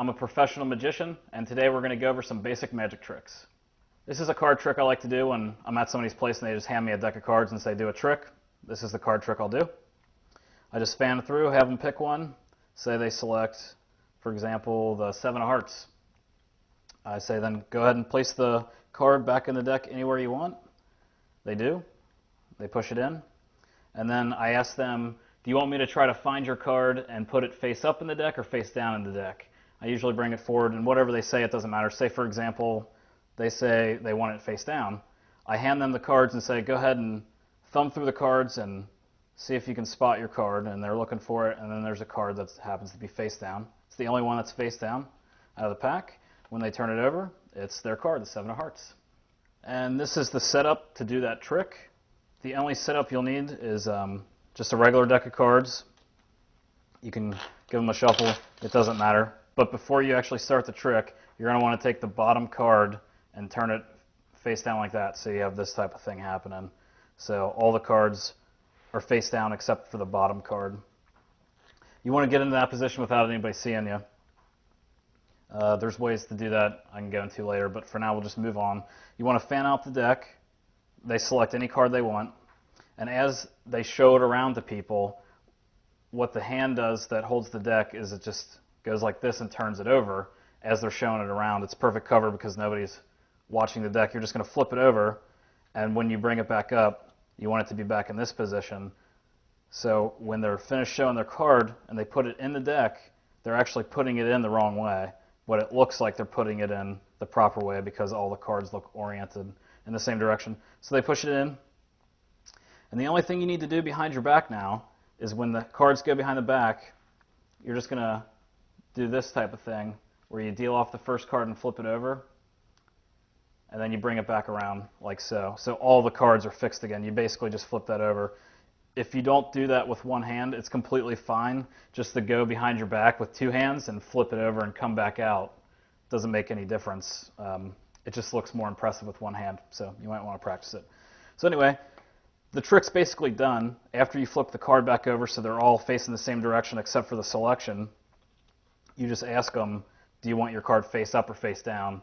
I'm a professional magician, and today we're going to go over some basic magic tricks. This is a card trick I like to do when I'm at somebody's place and they just hand me a deck of cards and say, do a trick. This is the card trick I'll do. I just fan through, have them pick one. Say they select, for example, the Seven of Hearts. I say then go ahead and place the card back in the deck anywhere you want. They do. They push it in. And then I ask them, do you want me to try to find your card and put it face up in the deck or face down in the deck? I usually bring it forward, and whatever they say, it doesn't matter. Say, for example, they say they want it face down. I hand them the cards and say, go ahead and thumb through the cards and see if you can spot your card. And they're looking for it, and then there's a card that happens to be face down. It's the only one that's face down out of the pack. When they turn it over, it's their card, the Seven of Hearts. And this is the setup to do that trick. The only setup you'll need is just a regular deck of cards. You can give them a shuffle, it doesn't matter. But before you actually start the trick, you're going to want to take the bottom card and turn it face down like that, so you have this type of thing happening. So all the cards are face down except for the bottom card. You want to get into that position without anybody seeing you. There's ways to do that I can go into later, but for now we'll just move on. You want to fan out the deck. They select any card they want, and as they show it around to people, what the hand does that holds the deck is it just goes like this and turns it over as they're showing it around. It's perfect cover because nobody's watching the deck. You're just going to flip it over, and when you bring it back up, you want it to be back in this position. So when they're finished showing their card and they put it in the deck, they're actually putting it in the wrong way. But it looks like they're putting it in the proper way because all the cards look oriented in the same direction. So they push it in. And the only thing you need to do behind your back now is when the cards go behind the back, you're just going to do this type of thing where you deal off the first card and flip it over, and then you bring it back around like so. So all the cards are fixed again. You basically just flip that over. If you don't do that with one hand, it's completely fine just to go behind your back with two hands and flip it over and come back out. Doesn't make any difference. It just looks more impressive with one hand, so you might want to practice it. So anyway, the trick's basically done. After you flip the card back over so they're all facing the same direction except for the selection, you just ask them, do you want your card face up or face down?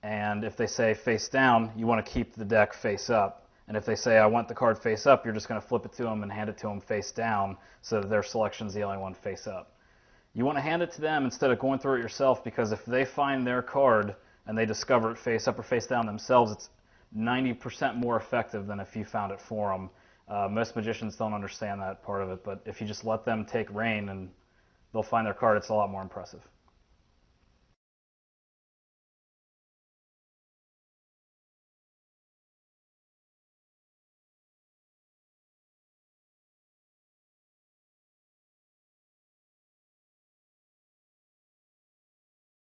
And if they say face down, you want to keep the deck face up. And if they say, I want the card face up, you're just going to flip it to them and hand it to them face down so that their selection's the only one face up. You want to hand it to them instead of going through it yourself, because if they find their card and they discover it face up or face down themselves, it's 90% more effective than if you found it for them. Most magicians don't understand that part of it, but if you just let them take reign and they'll find their card, it's a lot more impressive.